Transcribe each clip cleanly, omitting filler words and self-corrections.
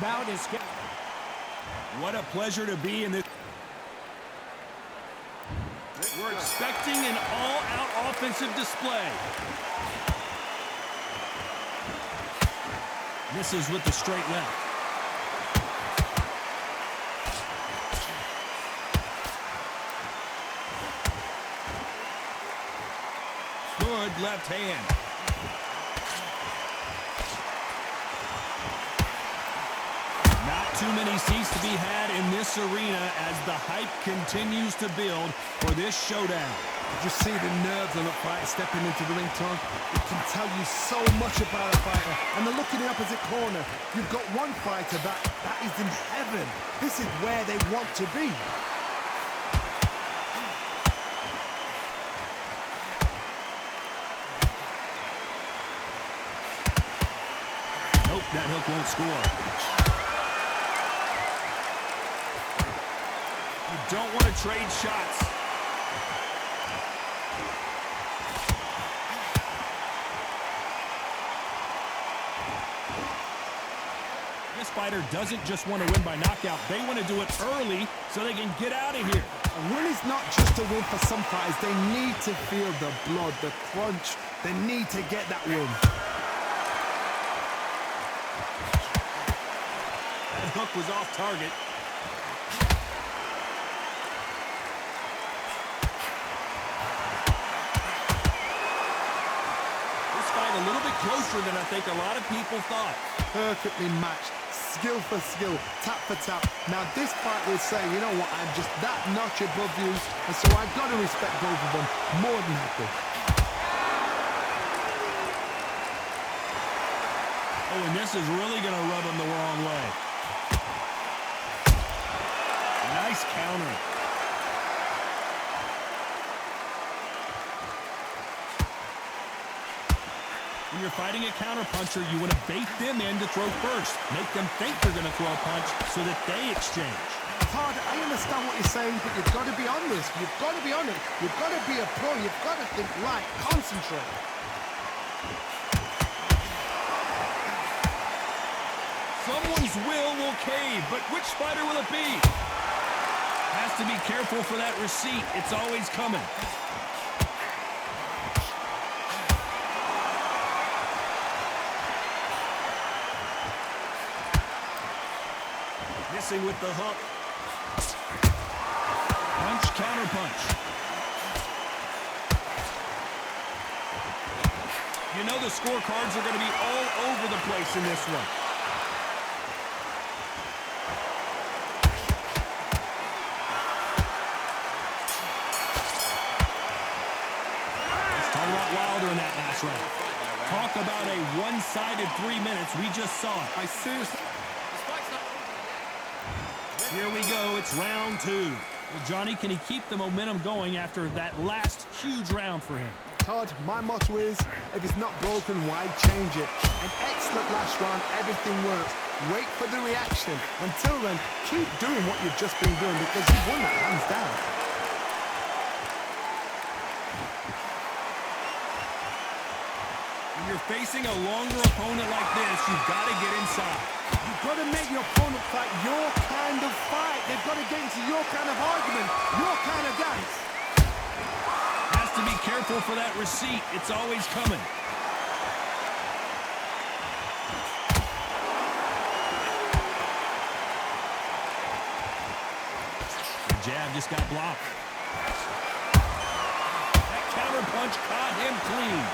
Bout is What a pleasure to be in this. We're expecting an all-out offensive display. Misses with the straight left. Good left hand. Not too many seats to be had in this arena as the hype continues to build for this showdown. Did you see the nerves on the fighter stepping into the ring, Tom? It can tell you so much about a fighter. And the look in the opposite corner. You've got one fighter that is in heaven. This is where they want to be. Nope, that hook won't score. You don't want to trade shots. This fighter doesn't just want to win by knockout. They want to do it early so they can get out of here. A win is not just a win for some fighters. They need to feel the blood, the crunch. They need to get that win. That hook was off target. This fight a little bit closer than I think a lot of people thought. Perfectly matched. Skill for skill, tap for tap. Now this fight will say, you know what, I'm just that notch above you, and so I've got to respect both of them more than happy. Oh, and this is really going to rub him the wrong way. Nice counter. When you're fighting a counterpuncher, you want to bait them in to throw first. Make them think they're going to throw a punch so that they exchange. Todd, I understand what you're saying, but you've got to be honest. You've got to be honest. You've got to be a pro. You've got to think right. Concentrate. Someone's will cave, but which fighter will it be? Has to be careful for that receipt. It's always coming. Missing with the hook. Punch, counter punch. You know the scorecards are going to be all over the place in this one. Let's talk about Wilder in that last round. Talk about a one-sided 3 minutes. We just saw it. I seriously... Here we go, it's round two. Well, Johnny, can he keep the momentum going after that last huge round for him? Todd, my motto is, if it's not broken, why change it? An excellent last round, everything works. Wait for the reaction. Until then, keep doing what you've just been doing because you won that hands down. When you're facing a longer opponent like this, you've got to get inside. You've got to make your opponent fight your kind of fight. They've got to get into your kind of argument, your kind of dance. Has to be careful for that receipt. It's always coming. The jab just got blocked. That counter punch caught him clean.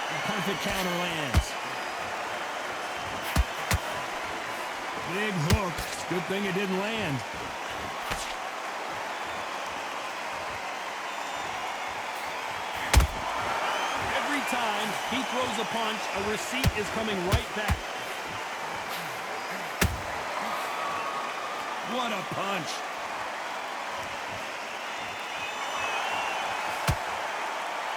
The perfect counter lands. Big hook. Good thing it didn't land. Every time he throws a punch, a receipt is coming right back. What a punch.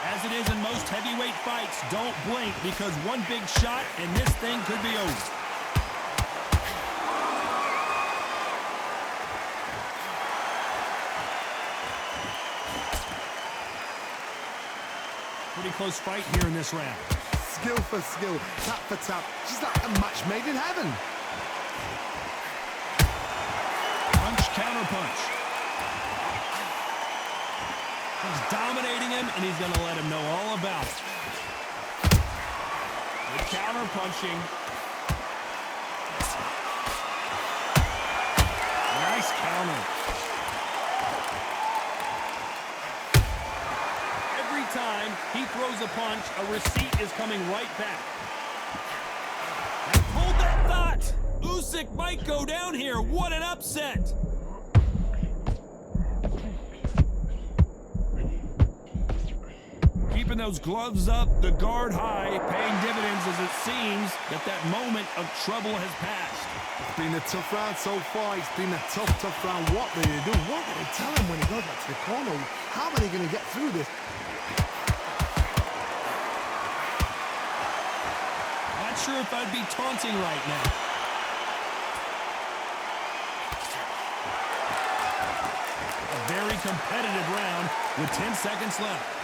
As it is in most heavyweight fights, don't blink because one big shot and this thing could be over. Pretty close fight here in this round. skill for skill, tap for tap. She's like a match made in heaven. Punch, counter punch. He's dominating him, and he's going to let him know all about it. Good counter punching. Nice counter. Every time he throws a punch, a receipt is coming right back. Hold that thought. Usyk might go down here. What an upset. Keeping those gloves up, the guard high, paying dividends as it seems that moment of trouble has passed. It's been a tough round so far. It's been a tough round. What will they do? What will they tell him when he goes back to the corner? How are they going to get through this? Not sure if I'd be taunting right now. A very competitive round with 10 seconds left.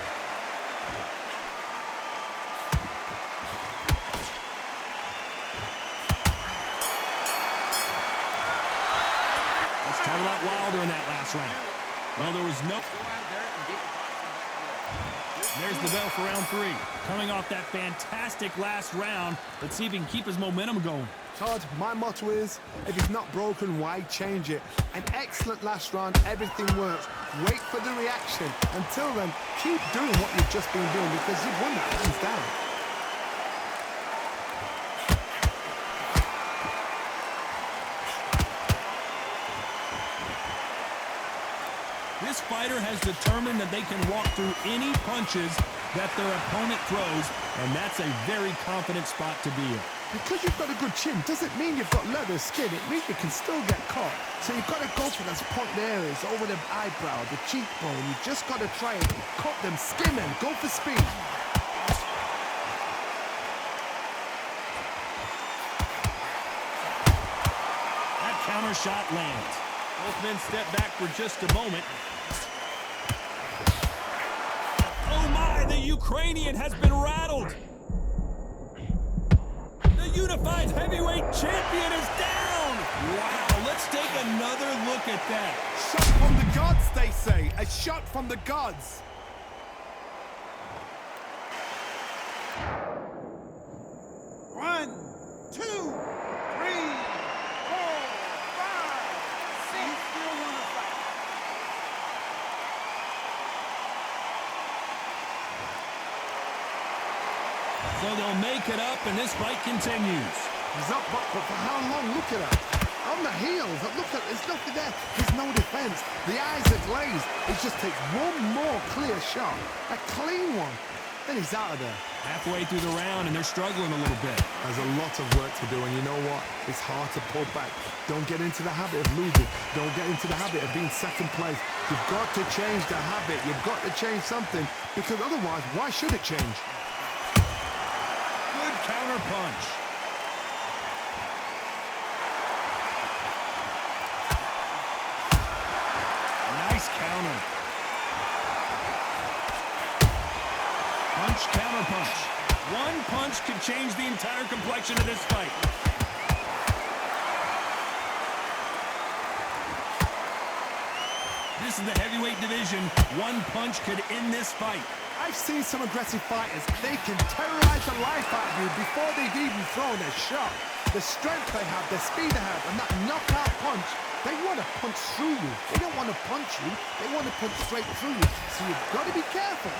A lot wilder in that last round. Well, there was no... There's the bell for round 3. Coming off that fantastic last round, let's see if he can keep his momentum going. Todd, my motto is, if it's not broken, why change it? An excellent last round, everything works. Wait for the reaction. Until then, keep doing what you've just been doing because you've won that hands down. This fighter has determined that they can walk through any punches that their opponent throws, and that's a very confident spot to be in. Because you've got a good chin doesn't mean you've got leather skin. It means you can still get caught. So you've got to go for those point areas over the eyebrow, the cheekbone. You just got to try and cut them, skim them, go for speed. That counter shot lands. Both men step back for just a moment. Oh my, the Ukrainian has been rattled. The unified heavyweight champion is down. Wow, let's take another look at that. Shot from the gods, they say. A shot from the gods. One, two, three, 4, 5, 6. Still wanna fight. So they'll make it up, and this fight continues. He's up, but for how long? Look at that. On the heels, look at, there's nothing there. There's no defense. The eyes are glazed. It just takes one more clear shot. A clean one. Then he's out of there. Halfway through the round, and they're struggling a little bit. There's a lot of work to do, and you know what? It's hard to pull back. Don't get into the habit of losing. Don't get into the habit of being second place. You've got to change the habit. You've got to change something, because otherwise, why should it change? Good counter punch. Nice counter. Punch, counter punch. One punch could change the entire complexion of this fight. This is the heavyweight division. One punch could end this fight. I've seen some aggressive fighters. They can terrorize the life out of you before they've even thrown a shot. The strength they have, the speed they have, and that knockout punch, they want to punch through you. They don't want to punch you. They want to punch straight through you. So you've got to be careful.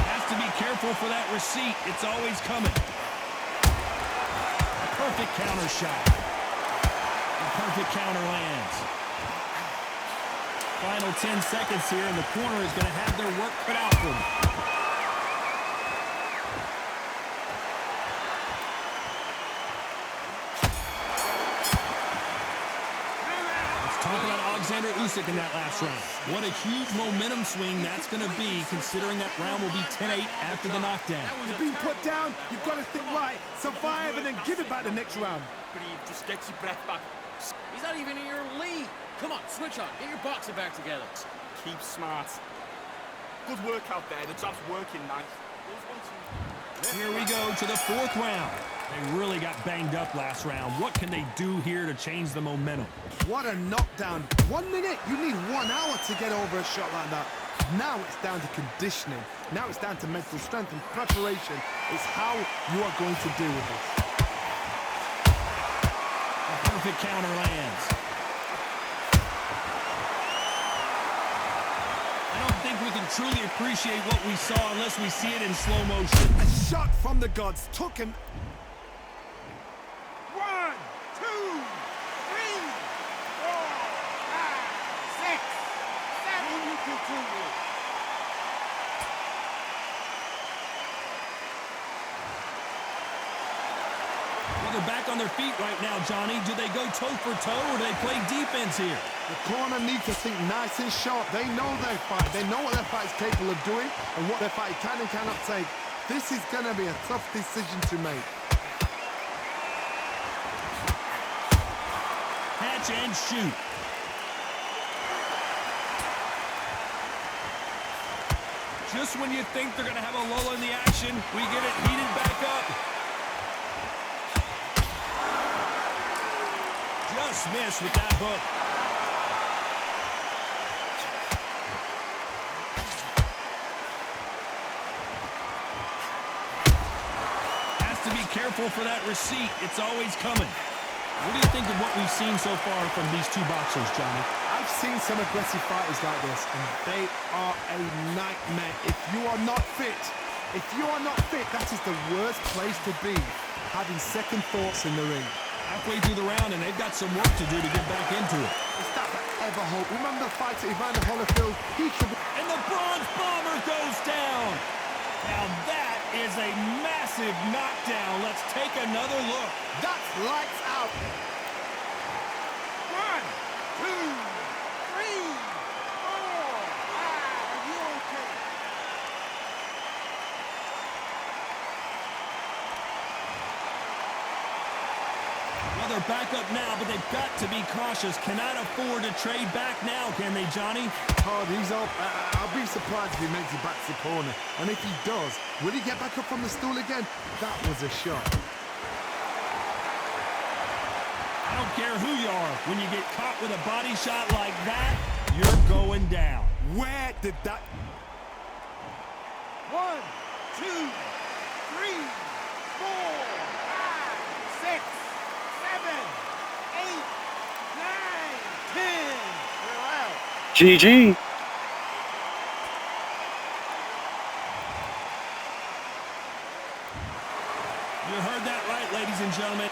Has to be careful for that receipt. It's always coming. A perfect counter shot. A perfect counter lands. Final 10 seconds here, and the corner is going to have their work cut out for them. Let's talk about Oleksandr Usyk in that last round. What a huge momentum swing that's going to be, considering that round will be 10-8 after the knockdown. You've been put down. You've got to think right, survive, and then give it back the next round. Breathe, just get your breath back. He's not even in your league. Come on, switch on. Get your boxing back together. Keep smart. Good work out there. The job's working nice. Here we go to the fourth round. They really got banged up last round. What can they do here to change the momentum? What a knockdown. 1 minute, you need 1 hour to get over a shot like that. Now it's down to conditioning. Now it's down to mental strength and preparation. It's how you are going to deal with this. A perfect counter lands. I don't think we can truly appreciate what we saw unless we see it in slow motion. A shot from the gods took him. 1, 2, 3, 4, 5, 6, 7. You continue. Well, they're back on their feet right now, Johnny. Do they go toe for toe or do they play defense here? The corner needs to think nice and sharp. They know their fight. They know what their fight is capable of doing and what their fight can and cannot take. This is going to be a tough decision to make. Catch and shoot. Just when you think they're going to have a lull in the action, we get it heated back up. Just missed with that hook. Has to be careful for that receipt. It's always coming. What do you think of what we've seen so far from these two boxers, Johnny? I've seen some aggressive fighters like this, and they are a nightmare. If you are not fit, that is the worst place to be, having second thoughts in the ring. Halfway through the round, and they've got some work to do to get back into it. Is that ever hope? Remember the fight at Evander Holyfield? He should be... And the Bronze Bomber goes down. Now that is a massive knockdown. Let's take another look. That's lights out. 1, 2, 3, 4, 5. Are you okay? Well, they're back up now, but they've got to be cautious. Cannot afford to trade back now, can they, Johnny? Hard, he's up. I'll be surprised if he makes it back to the corner. And if he does, will he get back up from the stool again? That was a shot. I don't care who you are. When you get caught with a body shot like that, you're going down. Where did that... 1, 2, 3, 4, 5, 6, 7, 8, 9, 10. We're out. GG. You heard that right, ladies and gentlemen.